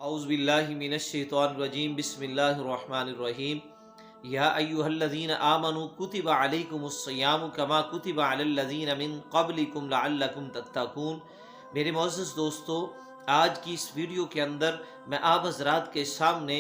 औज़ु बिल्लाहि मिनश्शैतानिर्रजीम बिस्मिल्लाहिर्रहमानिर्रहीम या अय्युहल्लज़ीना आमनू कुतिबा अलैकुमुस्सियामु कमा कुतिबा अलल्लज़ीना मिन क़ब्लिकुम लअल्लकुम तत्तकून। मेरे मोअज़्ज़ज़ दोस्तों, आज की इस वीडियो के अंदर मैं आप हज़रात के सामने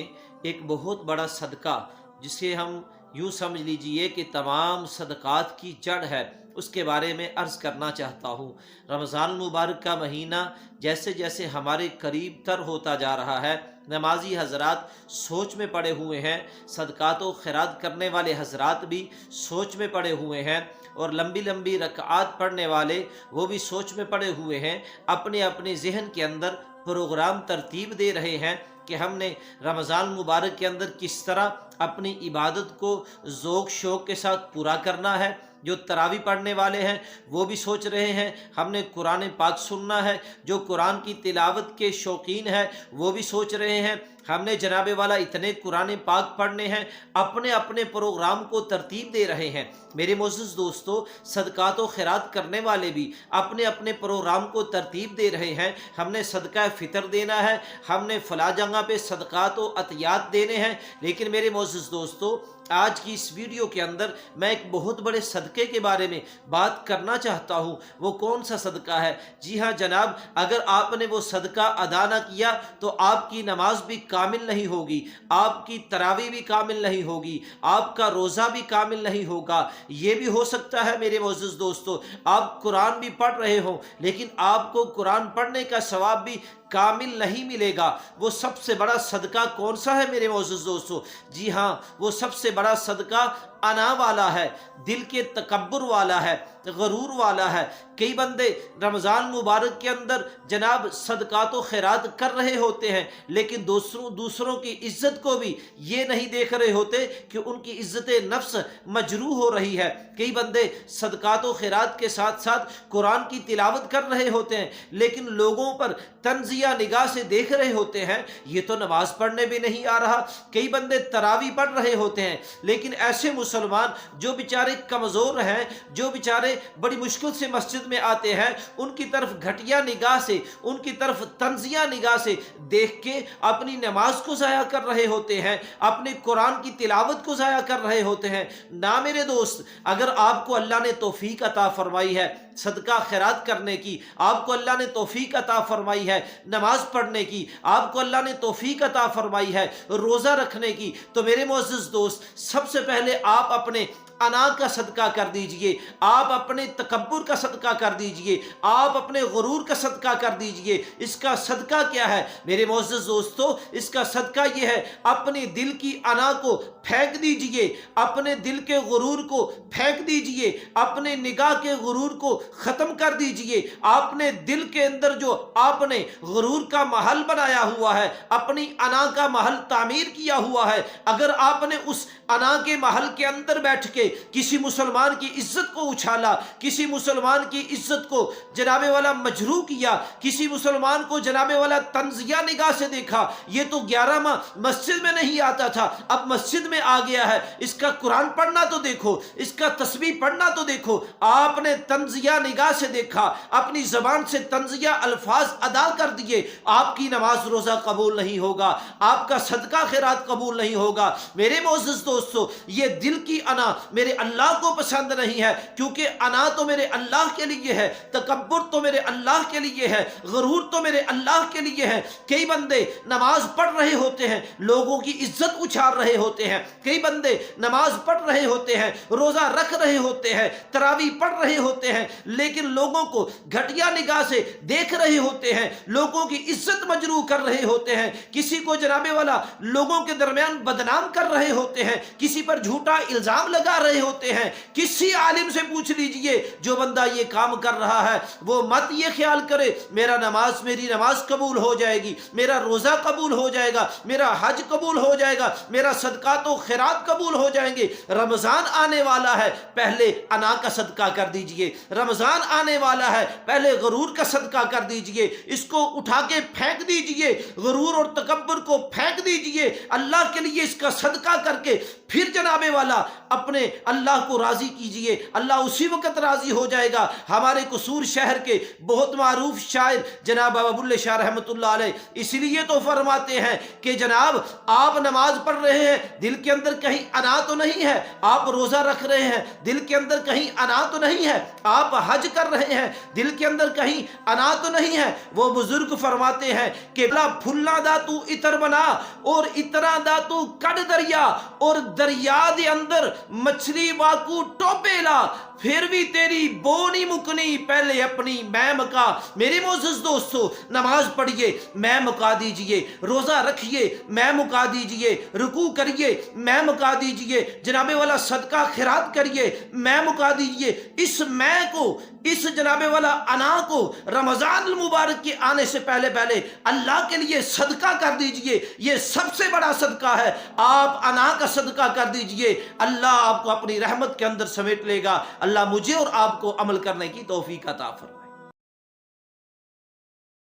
एक बहुत बड़ा सदका, जिसे हम यूँ समझ लीजिए कि तमाम सदक़ात की जड़ है, उसके बारे में अर्ज़ करना चाहता हूँ। रमज़ान मुबारक का महीना जैसे जैसे हमारे करीब तर होता जा रहा है, नमाजी हजरात सोच में पड़े हुए हैं, सदक़ात व खैरात करने वाले हजरात भी सोच में पड़े हुए हैं, और लंबी लंबी रकात पढ़ने वाले वो भी सोच में पड़े हुए हैं। अपने अपने जहन के अंदर प्रोग्राम तरतीब दे रहे हैं कि हमने रमज़ान मुबारक के अंदर किस तरह अपनी इबादत को ज़ौक़ शौक़ के साथ पूरा करना है। जो तरावी पढ़ने वाले हैं वो भी सोच रहे हैं हमने कुरान पाक सुनना है। जो कुरान की तिलावत के शौकीन हैं वो भी सोच रहे हैं हमने जनाबे वाला इतने कुरान पाक पढ़ने हैं। अपने अपने प्रोग्राम को तरतीब दे रहे हैं। मेरे मोअज़्ज़ज़ दोस्तों, सदक़ात व खैरात करने वाले भी अपने अपने प्रोग्राम को तरतीब दे रहे हैं। हमने सदका फ़ितर देना है, हमने फ़ला जगह पे सदक़ात व अतियात देने हैं। लेकिन मेरे मोअज़्ज़ज़ दोस्तों, आज की इस वीडियो के अंदर मैं एक बहुत बड़े सदक़े के बारे में बात करना चाहता हूँ। वो कौन सा सदका है? जी हाँ जनाब, अगर आपने वो सदका अदा ना किया तो आपकी नमाज भी कामिल नहीं होगी, आपकी तरावी भी कामिल नहीं होगी, आपका रोज़ा भी कामिल नहीं होगा। ये भी हो सकता है मेरे मोअज़्ज़ज़ दोस्तों, आप कुरान भी पढ़ रहे हो लेकिन आपको कुरान पढ़ने का सवाब भी कामिल नहीं मिलेगा। वो सबसे बड़ा सदका कौन सा है मेरे मोअज़्ज़ज़ दोस्तों? जी हाँ, वो सबसे बड़ा सदका अना वाला है, दिल के तकब्बुर वाला है, गरूर वाला है। कई बंदे रमज़ान मुबारक के अंदर जनाब सदक़ात व खैरात कर रहे होते हैं, लेकिन दूसरों की इज्जत को भी ये नहीं देख रहे होते कि उनकी इज्जत नफ्स मजरूह हो रही है। कई बंदे सदक़ात व खैरात के साथ साथ कुरान की तिलावत कर रहे होते हैं, लेकिन लोगों पर तंज़िया निगाह से देख रहे होते हैं, ये तो नमाज पढ़ने भी नहीं आ रहा। कई बंदे तरावी पढ़ रहे होते हैं, लेकिन ऐसे मुसलमान जो बेचारे कमज़ोर हैं, जो बेचारे बड़ी मुश्किल से मस्जिद में आते हैं, उनकी तरफ घटिया निगाह से, उनकी तरफ तंज़िया निगाह से देख के अपनी नमाज को ज़ाया कर रहे होते हैं, अपने कुरान की तिलावत को ज़ाया कर रहे होते हैं। ना मेरे दोस्त, अगर आपको अल्लाह ने तौफीक अता फरमाई है सदका खैरात करने की, आपको अल्लाह ने तौफीक अता फरमाई है नमाज पढ़ने की, आपको अल्लाह ने तौफीक अता फरमाई है रोज़ा रखने की, तो मेरे मोअज़्ज़ज़ दोस्त, सबसे पहले आप अपने अना का सदका कर दीजिए, आप अपने तकब्बुर का सदका कर दीजिए, आप अपने गुरूर का सदका कर दीजिए। इसका सदका क्या है मेरे मोअज़्ज़ज़ दोस्तों? इसका सदका ये है, अपने दिल की अना को फेंक दीजिए, अपने दिल के गुरूर को फेंक दीजिए, अपने निगाह के गुरूर को ख़त्म कर दीजिए। आपने दिल के अंदर जो आपने गुरूर का महल बनाया हुआ है, अपनी अना का महल तामीर किया हुआ है, अगर आपने उस अना के महल के अंदर बैठ के किसी मुसलमान की इज्जत को उछाला, किसी मुसलमान की इज्जत को जनाबे वाला मजरू किया, किसी मुसलमान को जनाबे वाला तंज़िया निगाह से देखा, ये तो 11 माह मस्जिद में नहीं आता था, अब मस्जिद में आ गया है, इसका कुरान पढ़ना तो देखो, इसका तस्बीह पढ़ना तो देखो। आपने तंज़िया निगाह से देखा, अपनी ज़बान से तंज़िया अल्फाज अदा कर दिए, आपकी नमाज रोज़ा कबूल नहीं होगा, आपका सदका खैरात कबूल नहीं होगा। मेरे मोअज़्ज़ज़ दोस्तों, ये दिल की अना मेरे अल्लाह को पसंद नहीं है, क्योंकि अना तो मेरे अल्लाह के लिए है, तकब्बुर तो मेरे अल्लाह के लिए है, गरूर तो मेरे अल्लाह के लिए है। कई बंदे नमाज पढ़ रहे होते हैं, लोगों की इज्जत उछाल रहे होते हैं, कई बंदे नमाज पढ़ रहे होते हैं, रोज़ा रख रहे होते हैं, तरावी पढ़ रहे होते हैं, लेकिन लोगों को घटिया निगाह से देख रहे होते हैं, लोगों की इज्जत मजरूह कर रहे होते हैं, किसी को जनाबे वाला लोगों के दरमियान बदनाम कर रहे होते हैं, किसी पर झूठा इल्जाम लगा रहे होते हैं। किसी आलिम से पूछ लीजिए, जो बंदा ये काम कर रहा है वो मत ये ख्याल करे मेरी नमाज कबूल हो जाएगी, मेरा रोज़ा कबूल हो जाएगा, मेरा हज कबूल हो जाएगा, मेरा सदका तो खैरात कबूल हो जाएंगे। रमज़ान आने वाला है, पहले अना का सदका कर दीजिए। रमज़ान आने वाला है, पहले गरूर का सदका कर दीजिए, इसको उठा के फेंक दीजिए, गरूर और तकब्बुर को फेंक दीजिए, अल्लाह के लिए इसका सदका करके फिर जनाबे वाला अपने اللہ کو راضی کیجئے، اللہ اسی وقت راضی ہو جائے گا۔ ہمارے قصور شہر کے بہت معروف شاعر جناب ابو اللہ شاہ رحمۃ اللہ علیہ اسی لیے تو فرماتے ہیں کہ جناب آپ نماز پڑھ رہے ہیں، دل کے اندر کہیں انا تو نہیں ہے، آپ روزہ رکھ رہے ہیں، دل کے اندر کہیں انا تو نہیں ہے، آپ حج کر رہے ہیں، دل کے اندر کہیں انا تو نہیں ہے۔ وہ بزرگ فرماتے ہیں کہ پھلا دا تو اتر بنا اور اترا دا تو کڈ دریا، اور دریا دے اندر مچھلی واکو ٹوپے لا، پھر بھی تیری بو نہیں مکنی، پہلے اپنی میں مکا۔ میرے معزز دوستو، نماز پڑھیے میں مکا دیجئے، روزہ رکھیے میں مکا دیجئے، رکوع کریے میں مکا دیجئے، جناب والا صدقہ خیرات کریے میں مکا دیجئے۔ اس میں کو، اس جناب والا انا کو رمضان المبارک کے آنے سے پہلے پہلے اللہ کے لیے صدقہ کر دیجئے۔ یہ سب سے بڑا صدقہ ہے۔ آپ انا کا صدقہ کر دیجئے، اللہ آپ کو اپنی رحمت کے اندر سمیٹ لے گا۔ اللہ مجھے اور آپ کو عمل کرنے کی توفیق عطا فرمائے۔